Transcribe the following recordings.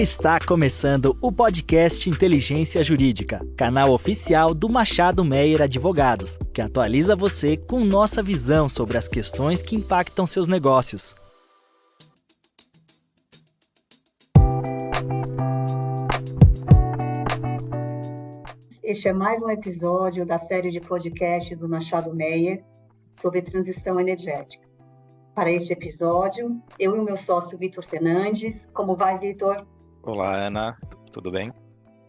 Está começando o podcast Inteligência Jurídica, canal oficial do Machado Meyer Advogados, que atualiza você com nossa visão sobre as questões que impactam seus negócios. Este é mais um episódio da série de podcasts do Machado Meyer sobre transição energética. Para este episódio, eu e o meu sócio Vitor Fernandes. Como vai, Vitor? Olá, Ana. Tudo bem?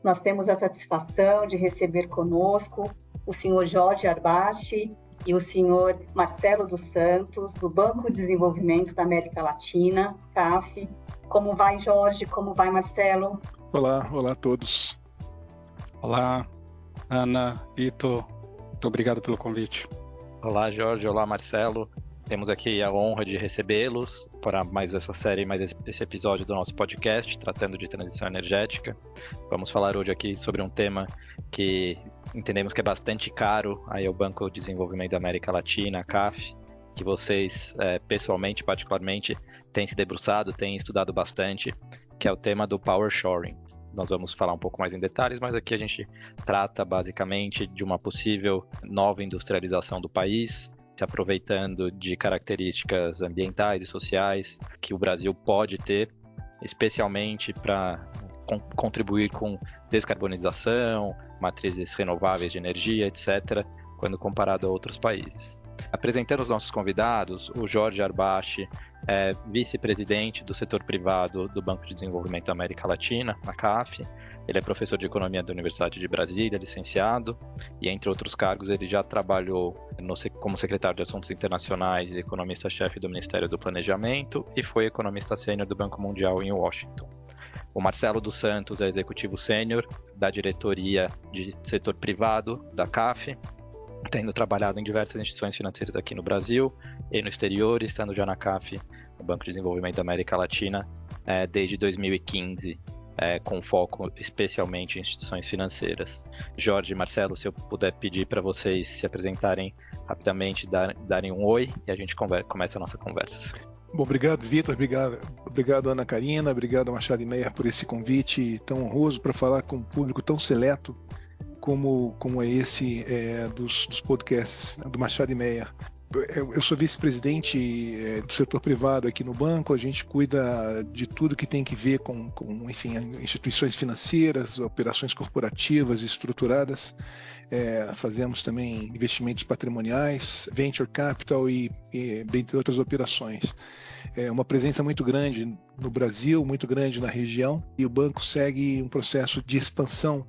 Nós temos a satisfação de receber conosco o senhor Jorge Arbache e o senhor Marcelo dos Santos, do Banco de Desenvolvimento da América Latina, CAF. Como vai, Jorge? Como vai, Marcelo? Olá a todos. Olá, Ana, Vitor, muito obrigado pelo convite. Olá, Jorge. Olá, Marcelo. Temos aqui a honra de recebê-los para mais essa série, mais esse episódio do nosso podcast, tratando de transição energética. Vamos falar hoje aqui sobre um tema que entendemos que é bastante caro aí ao Banco de Desenvolvimento da América Latina, a CAF, que vocês, pessoalmente, particularmente, têm se debruçado, têm estudado bastante, que é o tema do Power Shoring. Nós vamos falar um pouco mais em detalhes, mas aqui a gente trata basicamente de uma possível nova industrialização do país, se aproveitando de características ambientais e sociais que o Brasil pode ter, especialmente para contribuir com descarbonização, matrizes renováveis de energia, etc., quando comparado a outros países. Apresentando os nossos convidados, o Jorge Arbache é vice-presidente do setor privado do Banco de Desenvolvimento da América Latina, a CAF. Ele é professor de Economia da Universidade de Brasília, licenciado, e entre outros cargos ele já trabalhou como secretário de Assuntos Internacionais e economista-chefe do Ministério do Planejamento e foi economista sênior do Banco Mundial em Washington. O Marcelo dos Santos é executivo sênior da diretoria de setor privado da CAF, tendo trabalhado em diversas instituições financeiras aqui no Brasil e no exterior, estando já na CAF, no Banco de Desenvolvimento da América Latina, desde 2015, com foco especialmente em instituições financeiras. Jorge e Marcelo, se eu puder pedir para vocês se apresentarem rapidamente, darem um oi e a gente começa a nossa conversa. Bom, obrigado, Vitor, obrigado, Ana Karina, obrigado, Machado Meyer, por esse convite tão honroso para falar com um público tão seleto como é esse dos podcasts do Machado Meyer. Eu sou vice-presidente do setor privado aqui no banco. A gente cuida de tudo que tem que ver com enfim, instituições financeiras, operações corporativas estruturadas. Fazemos também investimentos patrimoniais, venture capital e dentre outras operações. Uma presença muito grande no Brasil, muito grande na região, e o banco segue um processo de expansão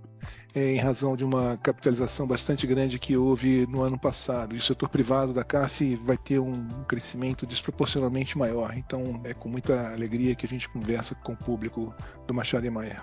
em razão de uma capitalização bastante grande que houve no ano passado. E o setor privado da CAF vai ter um crescimento desproporcionalmente maior. Então, é com muita alegria que a gente conversa com o público do Machado Meyer.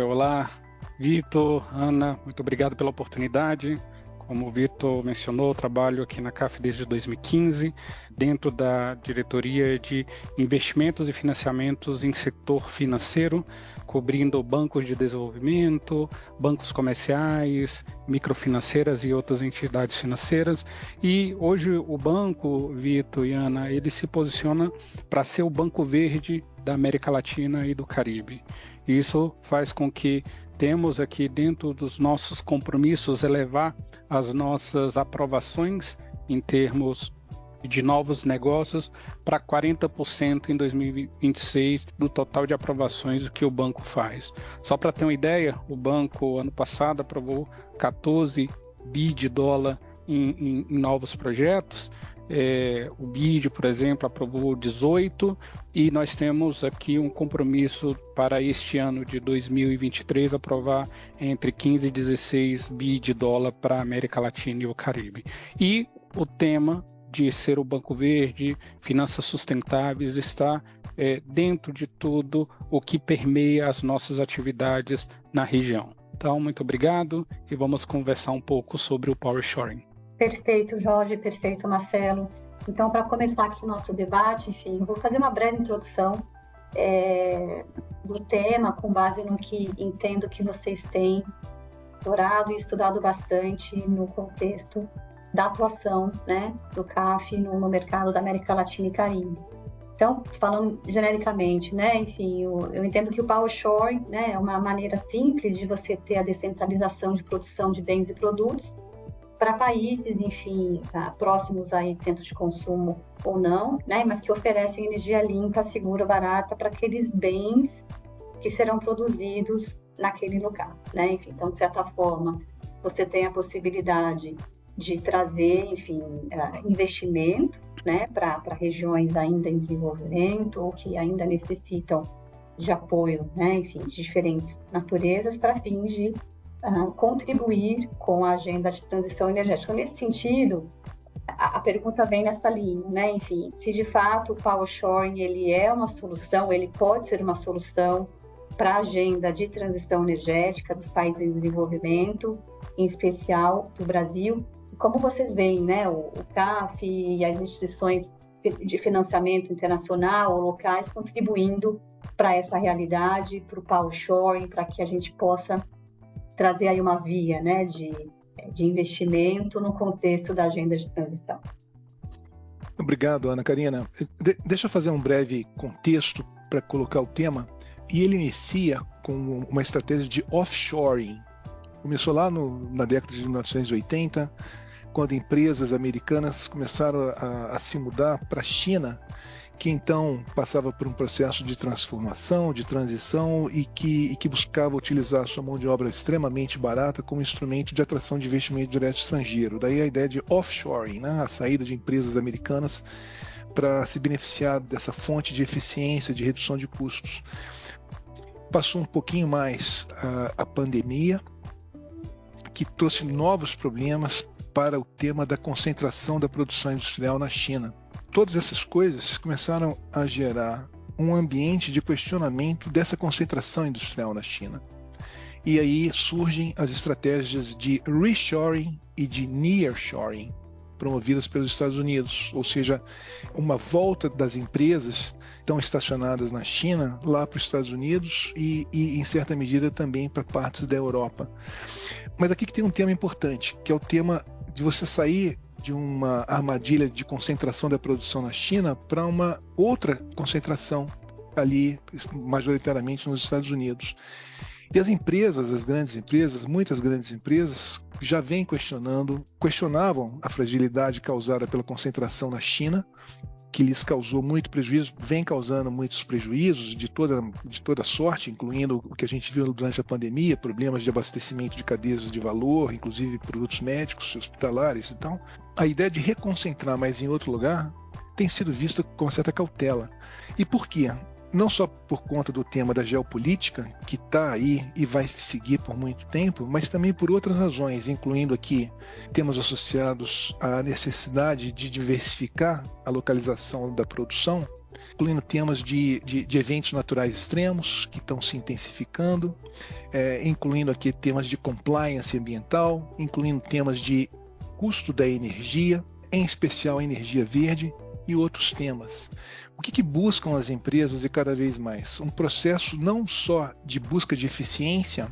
Olá, Vitor, Ana, muito obrigado pela oportunidade. Como o Vitor mencionou, eu trabalho aqui na CAF desde 2015, dentro da diretoria de investimentos e financiamentos em setor financeiro, cobrindo bancos de desenvolvimento, bancos comerciais, microfinanceiras e outras entidades financeiras. E hoje o banco, Vitor e Ana, ele se posiciona para ser o banco verde da América Latina e do Caribe. Isso faz com que temos aqui dentro dos nossos compromissos elevar as nossas aprovações em termos de novos negócios para 40% em 2026 do total de aprovações do que o banco faz. Só para ter uma ideia, o banco ano passado aprovou 14 bi de dólar em novos projetos. O BID, por exemplo, aprovou 18 e nós temos aqui um compromisso para este ano de 2023 aprovar entre 15 e 16 bi de dólar para a América Latina e o Caribe. E o tema de ser o Banco Verde, finanças sustentáveis, está dentro de tudo o que permeia as nossas atividades na região. Então, muito obrigado e vamos conversar um pouco sobre o Power Shoring. Perfeito, Jorge, perfeito, Marcelo. Então, para começar aqui o nosso debate, enfim, vou fazer uma breve introdução do tema, com base no que entendo que vocês têm explorado e estudado bastante no contexto da atuação, né, do CAF no mercado da América Latina e Caribe. Então, falando genericamente, né, enfim, eu entendo que o power shoring, né, é uma maneira simples de você ter a descentralização de produção de bens e produtos para países, enfim, próximos aí de centros de consumo ou não, né, mas que oferecem energia limpa, segura, barata para aqueles bens que serão produzidos naquele lugar, né? Enfim, então, de certa forma, você tem a possibilidade de trazer, enfim, investimento, né, para regiões ainda em desenvolvimento ou que ainda necessitam de apoio, né, enfim, de diferentes naturezas para fins de contribuir com a agenda de transição energética. Nesse sentido, a pergunta vem nessa linha, né, enfim, se de fato o power shoring ele é uma solução, ele pode ser uma solução para a agenda de transição energética dos países em desenvolvimento, em especial do Brasil. Como vocês veem, né, o CAF e as instituições de financiamento internacional ou locais contribuindo para essa realidade, para o power shoring, para que a gente possa trazer aí uma via, né, de investimento no contexto da agenda de transição. Obrigado, Ana Karina. Deixa eu fazer um breve contexto para colocar o tema. E ele inicia com uma estratégia de offshoring. Começou lá na década de 1980, quando empresas americanas começaram a se mudar para a China, que então passava por um processo de transformação, de transição e que buscava utilizar a sua mão de obra extremamente barata como instrumento de atração de investimento direto estrangeiro. Daí a ideia de offshoring, né? A saída de empresas americanas para se beneficiar dessa fonte de eficiência, de redução de custos. Passou um pouquinho mais a pandemia, que trouxe novos problemas para o tema da concentração da produção industrial na China. Todas essas coisas começaram a gerar um ambiente de questionamento dessa concentração industrial na China. E aí surgem as estratégias de reshoring e de nearshoring, promovidas pelos Estados Unidos, ou seja, uma volta das empresas estão estacionadas na China, lá para os Estados Unidos e em certa medida também para partes da Europa. Mas aqui que tem um tema importante, que é o tema de você sair de uma armadilha de concentração da produção na China para uma outra concentração ali, majoritariamente nos Estados Unidos. E as empresas, as grandes empresas, muitas grandes empresas já vêm questionavam a fragilidade causada pela concentração na China, que lhes causou muito prejuízo, vem causando muitos prejuízos de toda sorte, incluindo o que a gente viu durante a pandemia, problemas de abastecimento de cadeias de valor, inclusive produtos médicos, hospitalares e tal. A ideia de reconcentrar mais em outro lugar tem sido vista com certa cautela. E por quê? Não só por conta do tema da geopolítica, que está aí e vai seguir por muito tempo, mas também por outras razões, incluindo aqui temas associados à necessidade de diversificar a localização da produção, incluindo temas de eventos naturais extremos, que estão se intensificando, incluindo aqui temas de compliance ambiental, incluindo temas de custo da energia, em especial a energia verde, e outros temas. O que buscam as empresas e cada vez mais? Um processo não só de busca de eficiência,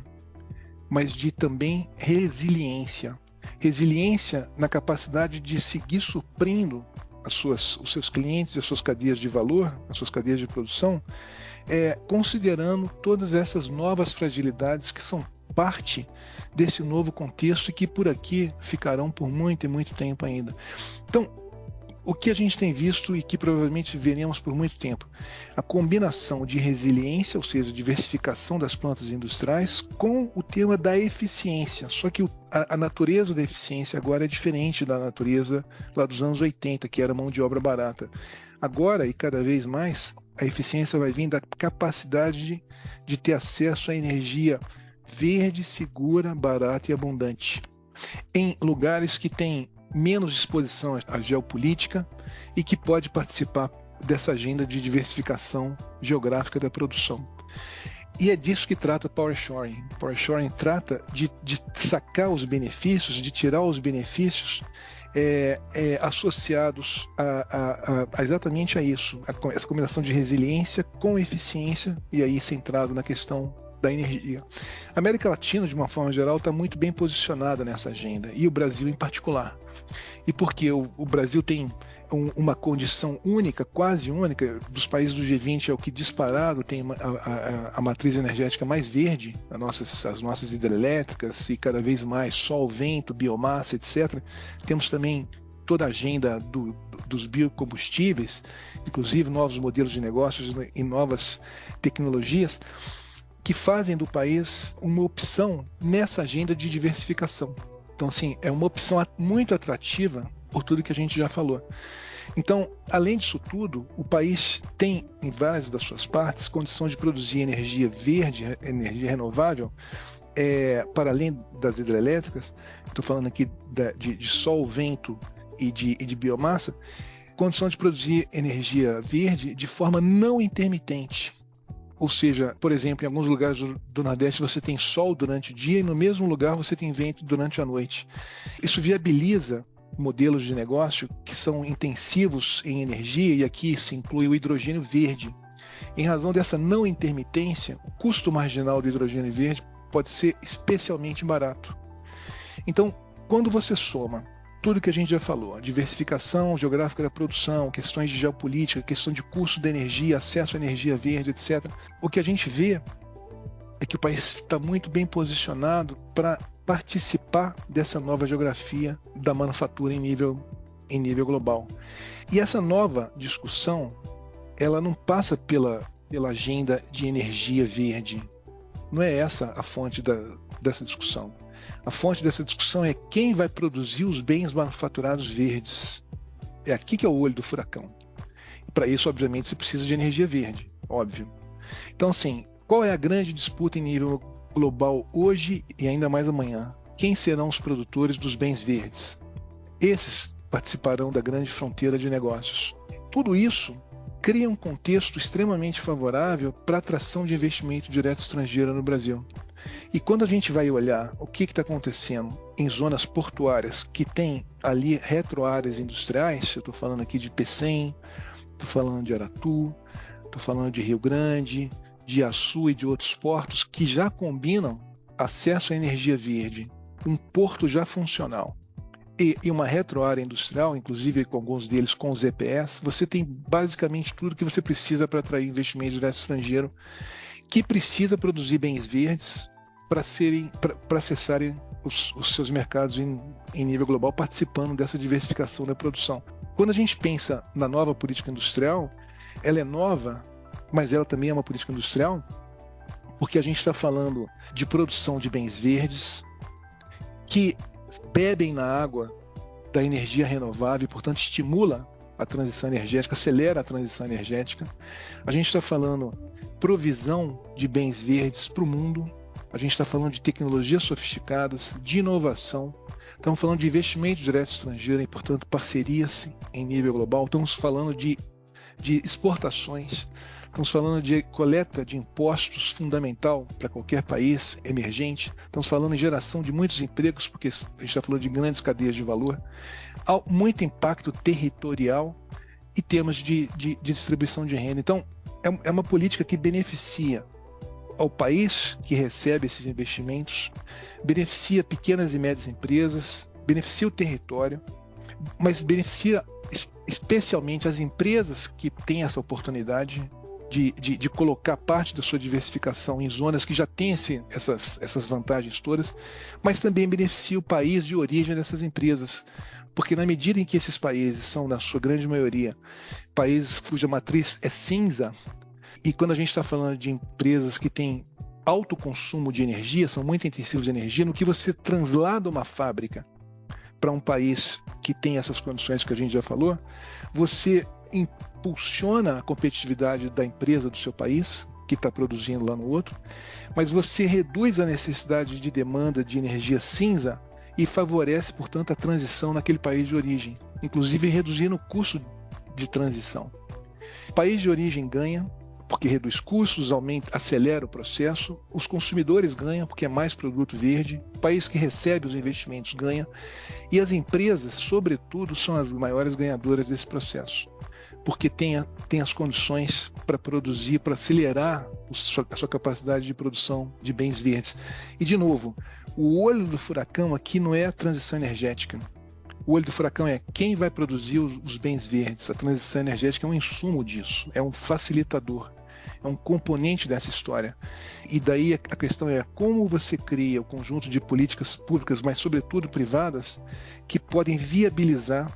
mas de também resiliência. Resiliência na capacidade de seguir suprindo os seus clientes e as suas cadeias de valor, as suas cadeias de produção, considerando todas essas novas fragilidades que são parte desse novo contexto e que por aqui ficarão por muito e muito tempo ainda. Então, o que a gente tem visto e que provavelmente veremos por muito tempo, a combinação de resiliência, ou seja, diversificação das plantas industriais, com o tema da eficiência. Só que a natureza da eficiência agora é diferente da natureza lá dos anos 80, que era mão de obra barata. Agora, e cada vez mais, a eficiência vai vir da capacidade de ter acesso à energia verde, segura, barata e abundante, em lugares que têm menos exposição à geopolítica e que pode participar dessa agenda de diversificação geográfica da produção. E é disso que trata o Power Shoring. Power Shoring trata de sacar os benefícios, de tirar os benefícios associados exatamente a isso, essa combinação de resiliência com eficiência, e aí centrado na questão da energia. A América Latina, de uma forma geral, está muito bem posicionada nessa agenda, e o Brasil em particular. E porque o Brasil tem uma condição única, quase única, dos países do G20 é o que disparado tem a matriz energética mais verde, as nossas hidrelétricas e cada vez mais sol, vento, biomassa, etc. Temos também toda a agenda dos biocombustíveis, inclusive novos modelos de negócios e novas tecnologias que fazem do país uma opção nessa agenda de diversificação. Então, assim, é uma opção muito atrativa por tudo que a gente já falou. Então, além disso tudo, o país tem, em várias das suas partes, condição de produzir energia verde, energia renovável, para além das hidrelétricas. Estou falando aqui de sol, vento e de biomassa, condição de produzir energia verde de forma não intermitente. Ou seja, por exemplo, em alguns lugares do Nordeste você tem sol durante o dia e no mesmo lugar você tem vento durante a noite. Isso viabiliza modelos de negócio que são intensivos em energia, e aqui se inclui o hidrogênio verde. Em razão dessa não intermitência, o custo marginal do hidrogênio verde pode ser especialmente barato. Então, quando você soma tudo que a gente já falou, diversificação geográfica da produção, questões de geopolítica, questão de custo da energia, acesso à energia verde, etc., o que a gente vê é que o país está muito bem posicionado para participar dessa nova geografia da manufatura em nível global. E essa nova discussão, ela não passa pela agenda de energia verde. Não é essa a fonte dessa discussão. A fonte dessa discussão é quem vai produzir os bens manufaturados verdes. É aqui que é o olho do furacão. E para isso, obviamente, você precisa de energia verde, óbvio. Então, assim, qual é a grande disputa em nível global hoje e ainda mais amanhã? Quem serão os produtores dos bens verdes? Esses participarão da grande fronteira de negócios. Tudo isso cria um contexto extremamente favorável para a atração de investimento direto estrangeiro no Brasil. E quando a gente vai olhar o que está acontecendo em zonas portuárias que tem ali retroáreas industriais, eu estou falando aqui de Pecém, estou falando de Aratu, estou falando de Rio Grande, de Açu e de outros portos que já combinam acesso à energia verde, um porto já funcional e uma retroárea industrial, inclusive com alguns deles com os EPS, você tem basicamente tudo que você precisa para atrair investimento direto estrangeiro, que precisa produzir bens verdes para acessarem os seus mercados em nível global, participando dessa diversificação da produção. Quando a gente pensa na nova política industrial, ela é nova, mas ela também é uma política industrial, porque a gente está falando de produção de bens verdes que bebem na água da energia renovável e, portanto, estimula a transição energética, acelera a transição energética. A gente está falando provisão de bens verdes para o mundo, a gente está falando de tecnologias sofisticadas, de inovação, estamos falando de investimento direto estrangeiro e, portanto, parcerias em nível global, estamos falando de exportações, estamos falando de coleta de impostos fundamental para qualquer país emergente, estamos falando em geração de muitos empregos, porque a gente está falando de grandes cadeias de valor, há muito impacto territorial e temas de distribuição de renda. Então, é uma política que beneficia ao país que recebe esses investimentos, beneficia pequenas e médias empresas, beneficia o território, mas beneficia especialmente as empresas que têm essa oportunidade de colocar parte da sua diversificação em zonas que já têm essas vantagens todas, mas também beneficia o país de origem dessas empresas, porque na medida em que esses países são, na sua grande maioria, países cuja matriz é cinza, e quando a gente está falando de empresas que têm alto consumo de energia, são muito intensivos de energia, no que você translada uma fábrica para um país que tem essas condições que a gente já falou, você impulsiona a competitividade da empresa do seu país, que está produzindo lá no outro, mas você reduz a necessidade de demanda de energia cinza e favorece, portanto, a transição naquele país de origem, inclusive reduzindo o custo de transição. O país de origem ganha, porque reduz custos, acelera o processo, os consumidores ganham, porque é mais produto verde, o país que recebe os investimentos ganha, e as empresas, sobretudo, são as maiores ganhadoras desse processo, porque tem as condições para produzir, para acelerar a sua capacidade de produção de bens verdes. E, de novo, o olho do furacão aqui não é a transição energética. O olho do furacão é quem vai produzir os bens verdes. A transição energética é um insumo disso, é um facilitador, é um componente dessa história. E daí a questão é como você cria o conjunto de políticas públicas, mas sobretudo privadas, que podem viabilizar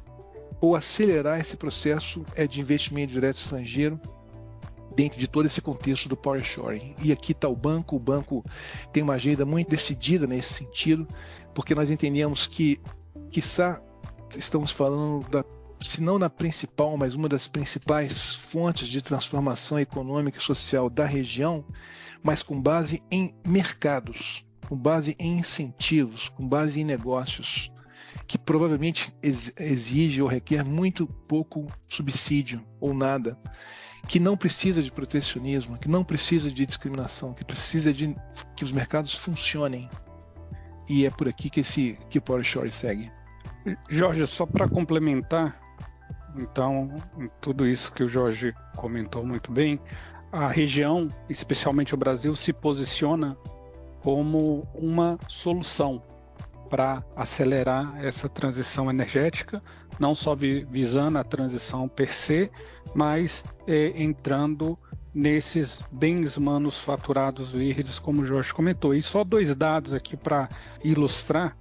ou acelerar esse processo de investimento direto estrangeiro dentro de todo esse contexto do power shoring. E aqui está o banco tem uma agenda muito decidida nesse sentido, porque nós entendemos que, quiçá, estamos falando se não na principal, mas uma das principais fontes de transformação econômica e social da região, mas com base em mercados, com base em incentivos, com base em negócios, que provavelmente exige ou requer muito pouco subsídio ou nada, que não precisa de protecionismo, que não precisa de discriminação, que precisa de que os mercados funcionem. E é por aqui que o Power Shore segue. Jorge, só para complementar, então, tudo isso que o Jorge comentou muito bem, a região, especialmente o Brasil, se posiciona como uma solução para acelerar essa transição energética, não só visando a transição per se, mas entrando nesses bens manufaturados verdes, como o Jorge comentou. E só 2 dados aqui para ilustrar.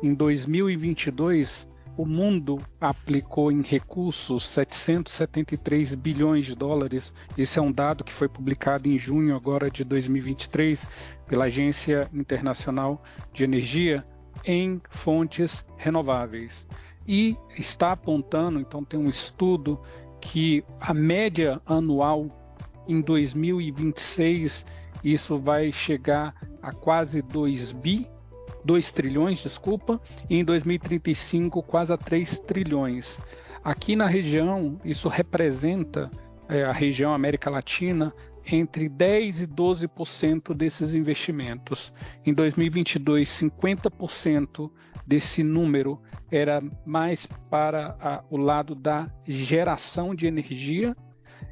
Em 2022, o mundo aplicou em recursos 773 bilhões de dólares. Esse é um dado que foi publicado em junho agora de 2023 pela Agência Internacional de Energia em fontes renováveis. E está apontando, então tem um estudo que a média anual em 2026, isso vai chegar a quase 2 trilhões, e em 2035 quase a 3 trilhões. Aqui na região, isso representa a região América Latina entre 10% e 12% desses investimentos. Em 2022, 50% desse número era mais para o lado da geração de energia.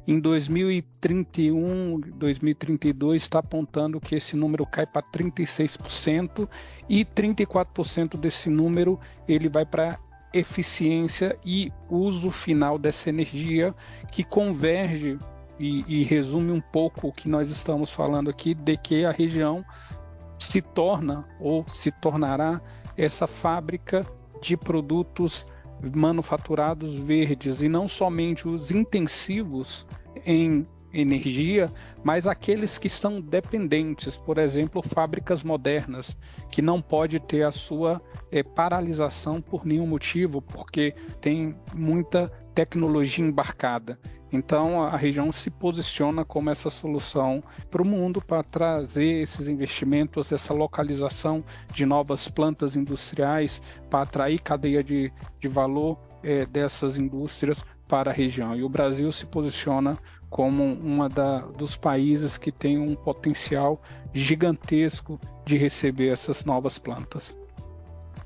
Em 2031, 2032, está apontando que esse número cai para 36% e 34% desse número ele vai para eficiência e uso final dessa energia, que converge e resume um pouco o que nós estamos falando aqui, de que a região se torna ou se tornará essa fábrica de produtos manufaturados verdes, e não somente os intensivos em energia, mas aqueles que são dependentes, por exemplo, fábricas modernas, que não pode ter a sua paralisação por nenhum motivo, porque tem muita tecnologia embarcada. Então a região se posiciona como essa solução para o mundo, para trazer esses investimentos, essa localização de novas plantas industriais, para atrair cadeia de valor dessas indústrias para a região. E o Brasil se posiciona como dos países que tem um potencial gigantesco de receber essas novas plantas.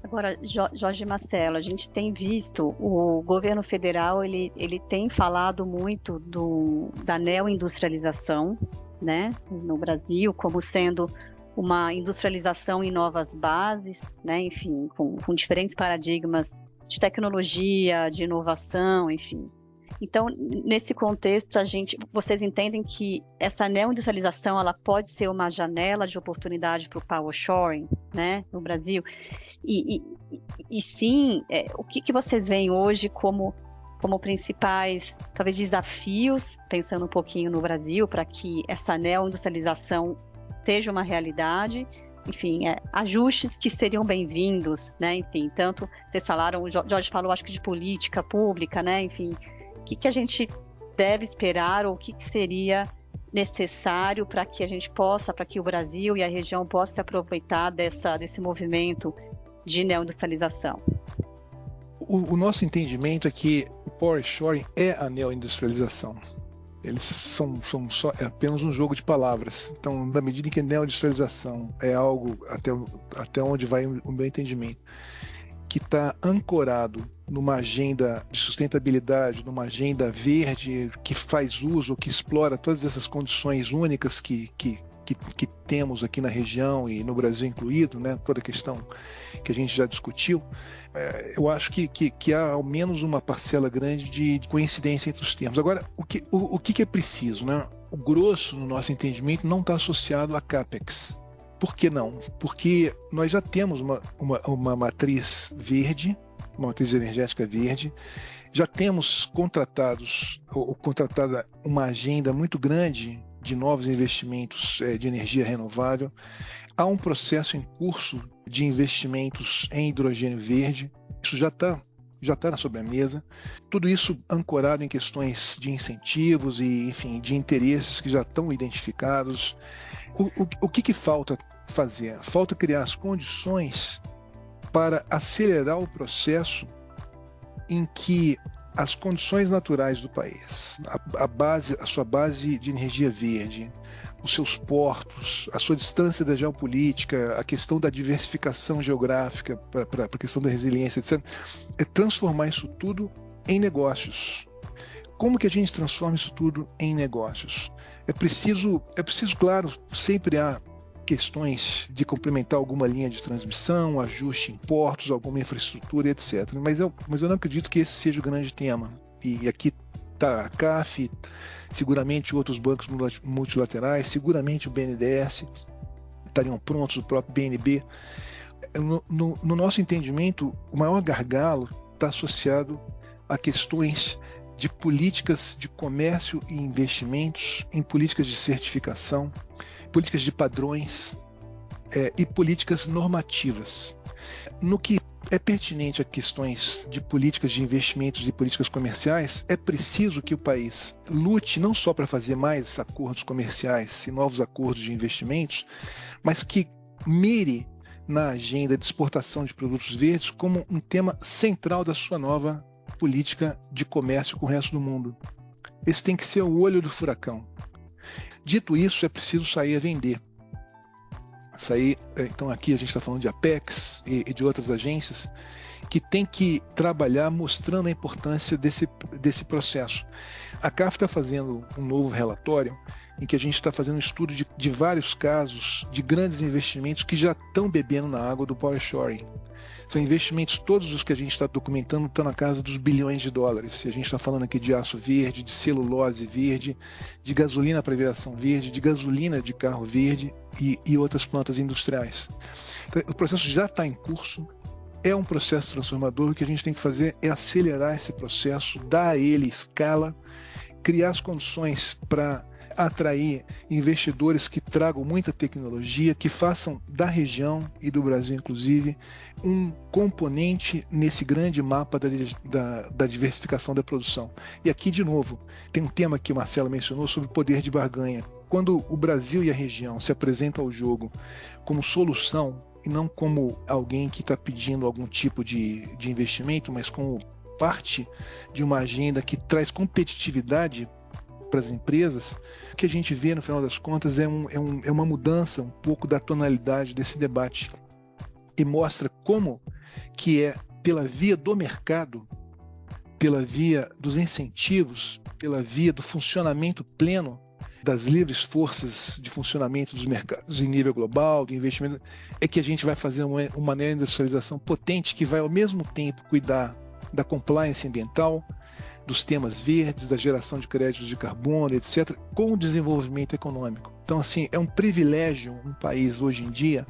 Agora, Jorge Marcelo, a gente tem visto o governo federal, ele tem falado muito da neoindustrialização, né, no Brasil, como sendo uma industrialização em novas bases, né, enfim, com diferentes paradigmas de tecnologia, de inovação, enfim. Então, nesse contexto, vocês entendem que essa neoindustrialização ela pode ser uma janela de oportunidade para o power shoring, né, no Brasil? E sim, o que vocês veem hoje como principais, talvez, desafios, pensando um pouquinho no Brasil, para que essa neoindustrialização seja uma realidade? Enfim, ajustes que seriam bem-vindos, né? Enfim, tanto vocês falaram, o Jorge falou, acho que de política pública, né? Enfim, o que a gente deve esperar, ou o que seria necessário para que a gente possa, para que o Brasil e a região possam se aproveitar desse movimento de neoindustrialização? O nosso entendimento é que o power shoring é a neoindustrialização. Eles são apenas um jogo de palavras. Então, na medida em que a neoindustrialização é algo, até onde vai o meu entendimento, que está ancorado numa agenda de sustentabilidade, numa agenda verde, que faz uso, que explora todas essas condições únicas que que temos aqui na região e no Brasil incluído, né, toda a questão que a gente já discutiu, eu acho que há ao menos uma parcela grande de coincidência entre os termos. Agora, o que é preciso, né? O grosso, no nosso entendimento, não está associado a CAPEX. Por que não? Porque nós já temos uma matriz verde, uma matriz energética verde, já temos contratada uma agenda muito grande de novos investimentos de energia renovável. Há um processo em curso de investimentos em hidrogênio verde. Isso já está sobre a mesa. Tudo isso ancorado em questões de incentivos e, enfim, de interesses que já estão identificados. O que falta fazer? Falta criar as condições para acelerar o processo em que as condições naturais do país, a sua base de energia verde, os seus portos, a sua distância da geopolítica, a questão da diversificação geográfica para a questão da resiliência, etc., é transformar isso tudo em negócios. Como que a gente transforma isso tudo em negócios? É preciso, claro, sempre há questões de complementar alguma linha de transmissão, ajuste em portos, alguma infraestrutura, etc. Mas eu não acredito que esse seja o grande tema. E aqui está a CAF, seguramente outros bancos multilaterais, seguramente o BNDES estariam prontos, o próprio BNB. No nosso entendimento, o maior gargalo está associado a questões de políticas de comércio e investimentos, em políticas de certificação, políticas de padrões e políticas normativas. No que é pertinente a questões de políticas de investimentos e políticas comerciais, é preciso que o país lute não só para fazer mais acordos comerciais e novos acordos de investimentos, mas que mire na agenda de exportação de produtos verdes como um tema central da sua nova política de comércio com o resto do mundo. Esse tem que ser o olho do furacão. Dito isso, é preciso sair a vender. Então aqui a gente está falando de Apex e de outras agências que tem que trabalhar mostrando a importância desse processo. A CAF está fazendo um novo relatório em que a gente está fazendo um estudo de vários casos de grandes investimentos que já estão bebendo na água do power shoring. São investimentos, todos os que a gente está documentando estão na casa dos bilhões de dólares. E a gente está falando aqui de aço verde, de celulose verde, de gasolina para aviação verde, de gasolina de carro verde e outras plantas industriais. Então, o processo já está em curso, é um processo transformador. O que a gente tem que fazer é acelerar esse processo, dar a ele escala, criar as condições para atrair investidores que tragam muita tecnologia, que façam da região e do Brasil, inclusive, um componente nesse grande mapa da diversificação da produção. E aqui, de novo, tem um tema que o Marcelo mencionou sobre o poder de barganha. Quando o Brasil e a região se apresentam ao jogo como solução e não como alguém que está pedindo algum tipo de investimento, mas como parte de uma agenda que traz competitividade para as empresas, o que a gente vê no final das contas é uma mudança um pouco da tonalidade desse debate e mostra como que é pela via do mercado, pela via dos incentivos, pela via do funcionamento pleno das livres forças de funcionamento dos mercados em nível global, do investimento, é que a gente vai fazer uma neoindustrialização potente que vai ao mesmo tempo cuidar da compliance ambiental, dos temas verdes, da geração de créditos de carbono, etc., com o desenvolvimento econômico. Então, assim, é um privilégio um país hoje em dia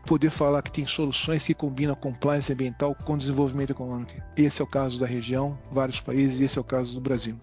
poder falar que tem soluções que combinam a compliance ambiental com o desenvolvimento econômico. Esse é o caso da região, vários países, e esse é o caso do Brasil.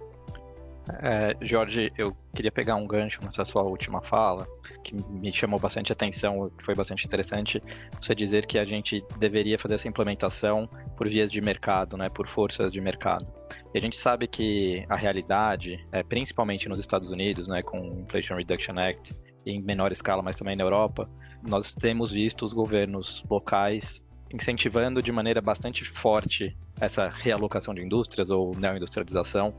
Jorge, eu queria pegar um gancho nessa sua última fala, que me chamou bastante atenção, que foi bastante interessante, você dizer que a gente deveria fazer essa implementação por vias de mercado, né, por forças de mercado. E a gente sabe que a realidade, principalmente nos Estados Unidos, né, com o Inflation Reduction Act, e em menor escala, mas também na Europa, nós temos visto os governos locais incentivando de maneira bastante forte essa realocação de indústrias ou neoindustrialização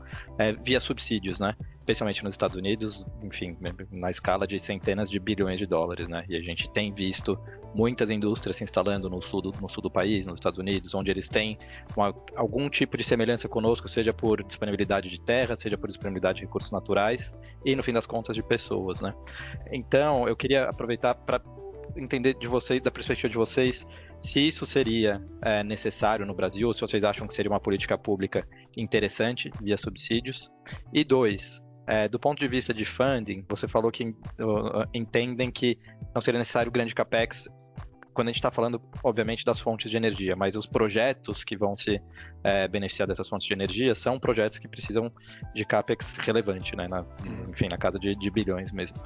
via subsídios, né? Especialmente nos Estados Unidos, enfim, na escala de centenas de bilhões de dólares, né? E a gente tem visto muitas indústrias se instalando no sul do país, nos Estados Unidos, onde eles têm algum tipo de semelhança conosco, seja por disponibilidade de terra, seja por disponibilidade de recursos naturais e, no fim das contas, de pessoas, né? Então, eu queria aproveitar para entender de vocês, da perspectiva de vocês, se isso seria necessário no Brasil, se vocês acham que seria uma política pública interessante via subsídios. E 2, do ponto de vista de funding, você falou que entendem que não seria necessário grande capex quando a gente está falando, obviamente, das fontes de energia, mas os projetos que vão se beneficiar dessas fontes de energia são projetos que precisam de capex relevante, né? Enfim, na casa de bilhões mesmo.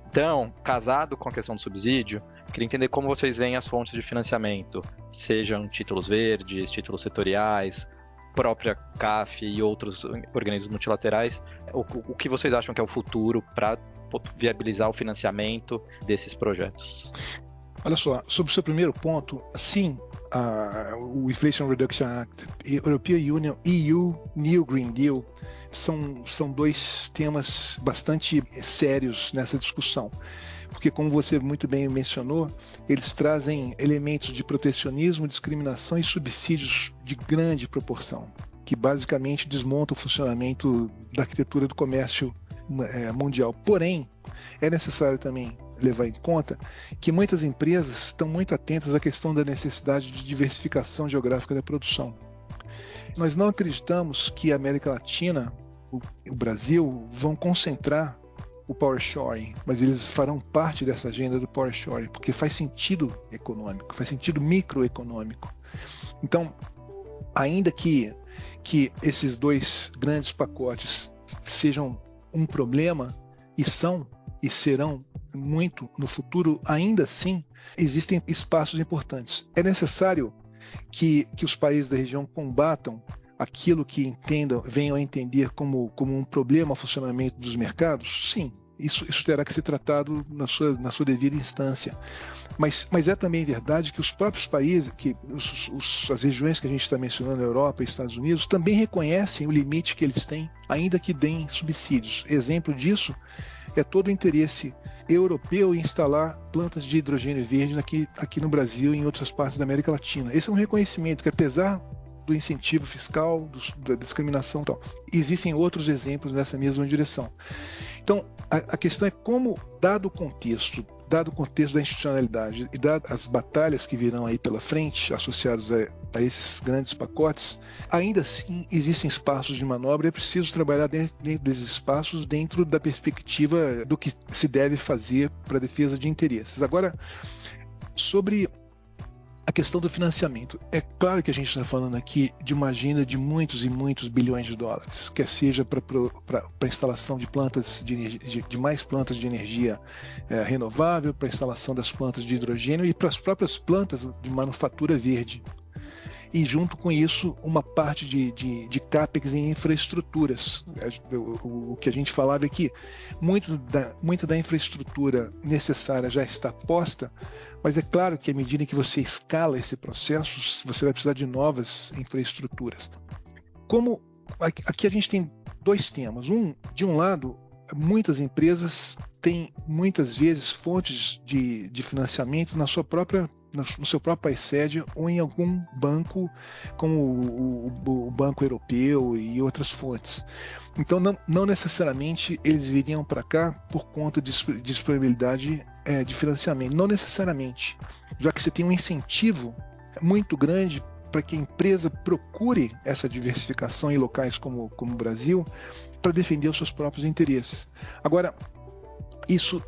Então, casado com a questão do subsídio, queria entender como vocês veem as fontes de financiamento, sejam títulos verdes, títulos setoriais, própria CAF e outros organismos multilaterais, o que vocês acham que é o futuro para viabilizar o financiamento desses projetos? Olha só, sobre o seu primeiro ponto, sim, o Inflation Reduction Act, European Union, EU, New Green Deal, são dois temas bastante sérios nessa discussão. Porque, como você muito bem mencionou, eles trazem elementos de protecionismo, discriminação e subsídios de grande proporção, que basicamente desmontam o funcionamento da arquitetura do comércio mundial. Porém, é necessário também levar em conta que muitas empresas estão muito atentas à questão da necessidade de diversificação geográfica da produção. Nós não acreditamos que a América Latina, o Brasil, vão concentrar o power shoring, mas eles farão parte dessa agenda do power shoring, porque faz sentido econômico, faz sentido microeconômico. Então, ainda que esses dois grandes pacotes sejam um problema, e são e serão muito no futuro, ainda assim existem espaços importantes. É necessário que os países da região combatam aquilo que venham a entender como um problema ao funcionamento dos mercados. Sim, isso terá que ser tratado na sua devida instância. Mas é também verdade que os próprios países, as regiões que a gente está mencionando, Europa e Estados Unidos, também reconhecem o limite que eles têm, ainda que deem subsídios. Exemplo disso é todo o interesse europeu em instalar plantas de hidrogênio verde aqui no Brasil e em outras partes da América Latina. Esse é um reconhecimento que, apesar do incentivo fiscal, da discriminação e tal, existem outros exemplos nessa mesma direção. Então, a questão é como, dado o contexto da institucionalidade e dadas as batalhas que virão aí pela frente, associados a esses grandes pacotes, ainda assim existem espaços de manobra e é preciso trabalhar dentro desses espaços, dentro da perspectiva do que se deve fazer para a defesa de interesses. Agora, sobre a questão do financiamento, é claro que a gente está falando aqui de uma agenda de muitos e muitos bilhões de dólares, quer seja para a instalação de plantas de mais plantas de energia renovável, para a instalação das plantas de hidrogênio e para as próprias plantas de manufatura verde. E junto com isso, uma parte de CAPEX em infraestruturas. O que a gente falava é que muita da infraestrutura necessária já está posta, mas é claro que à medida que você escala esse processo, você vai precisar de novas infraestruturas. Como aqui a gente tem dois temas. De um lado, muitas empresas têm muitas vezes fontes de financiamento no seu próprio país sede ou em algum banco, como o Banco Europeu e outras fontes. Então, não necessariamente eles viriam para cá por conta de disponibilidade de financiamento. Não necessariamente, já que você tem um incentivo muito grande para que a empresa procure essa diversificação em locais como o Brasil para defender os seus próprios interesses. Agora, isso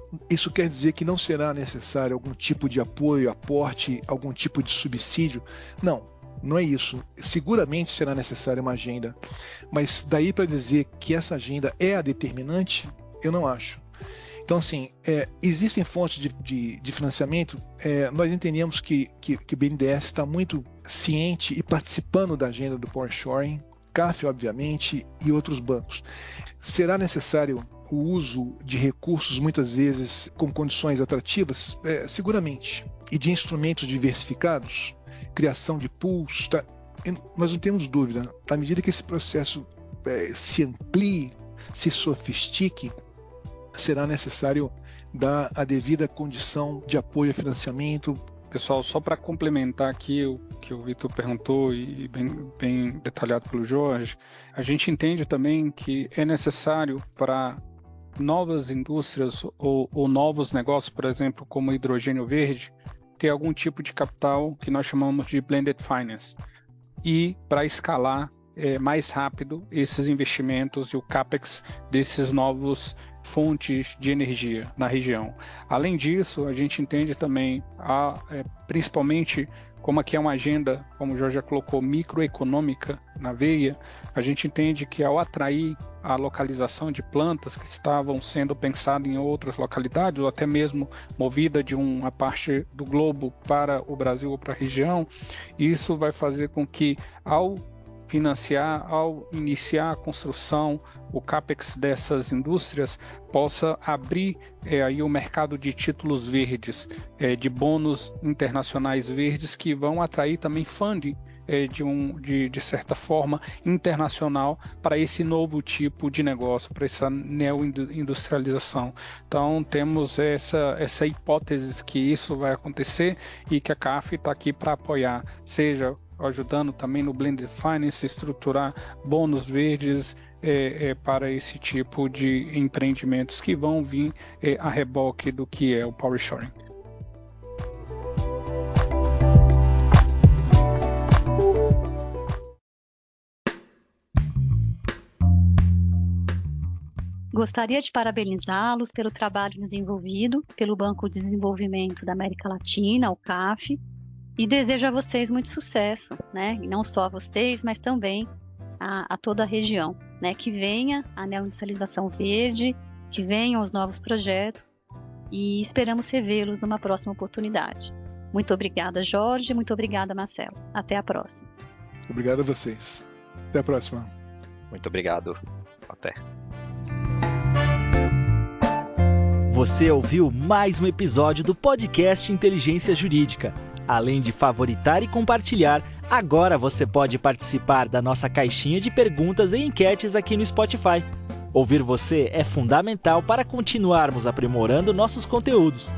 quer dizer que não será necessário algum tipo de apoio, aporte, algum tipo de subsídio? Não é isso. Seguramente será necessária uma agenda, mas daí para dizer que essa agenda é a determinante, eu não acho. Então, assim, existem fontes de financiamento. Nós entendemos que o BNDES está muito ciente e participando da agenda do Power Shoring, CAF, obviamente, e outros bancos. Será necessário o uso de recursos, muitas vezes com condições atrativas? Seguramente. E de instrumentos diversificados, criação de pools, nós não temos dúvida. À medida que esse processo se amplie, se sofistique, será necessário dar a devida condição de apoio a financiamento Pessoal, só para complementar aqui o que o Vitor perguntou e bem detalhado pelo Jorge, a gente entende também que é necessário para novas indústrias ou novos negócios, por exemplo, como hidrogênio verde, ter algum tipo de capital que nós chamamos de blended finance. E para escalar mais rápido esses investimentos e o CAPEX desses novos fontes de energia na região. Além disso, a gente entende também, principalmente, como aqui é uma agenda, como o Jorge já colocou, microeconômica na veia, a gente entende que ao atrair a localização de plantas que estavam sendo pensadas em outras localidades, ou até mesmo movida de uma parte do globo para o Brasil ou para a região, isso vai fazer com que, ao iniciar a construção, o CAPEX dessas indústrias possa abrir aí o mercado de títulos verdes, de bônus internacionais verdes que vão atrair também funding de certa forma internacional para esse novo tipo de negócio, para essa neoindustrialização. Então temos essa hipótese que isso vai acontecer e que a CAF está aqui para apoiar, seja ajudando também no Blended Finance, estruturar bônus verdes para esse tipo de empreendimentos que vão vir a reboque do que é o Power Shoring. Gostaria de parabenizá-los pelo trabalho desenvolvido pelo Banco de Desenvolvimento da América Latina, o CAF, e desejo a vocês muito sucesso, né? E não só a vocês, mas também a toda a região, né? Que venha a neoindustrialização verde, que venham os novos projetos e esperamos revê-los numa próxima oportunidade. Muito obrigada, Jorge, muito obrigada, Marcelo. Até a próxima. Obrigado a vocês. Até a próxima. Muito obrigado. Até. Você ouviu mais um episódio do podcast Inteligência Jurídica. Além de favoritar e compartilhar, agora você pode participar da nossa caixinha de perguntas e enquetes aqui no Spotify. Ouvir você é fundamental para continuarmos aprimorando nossos conteúdos.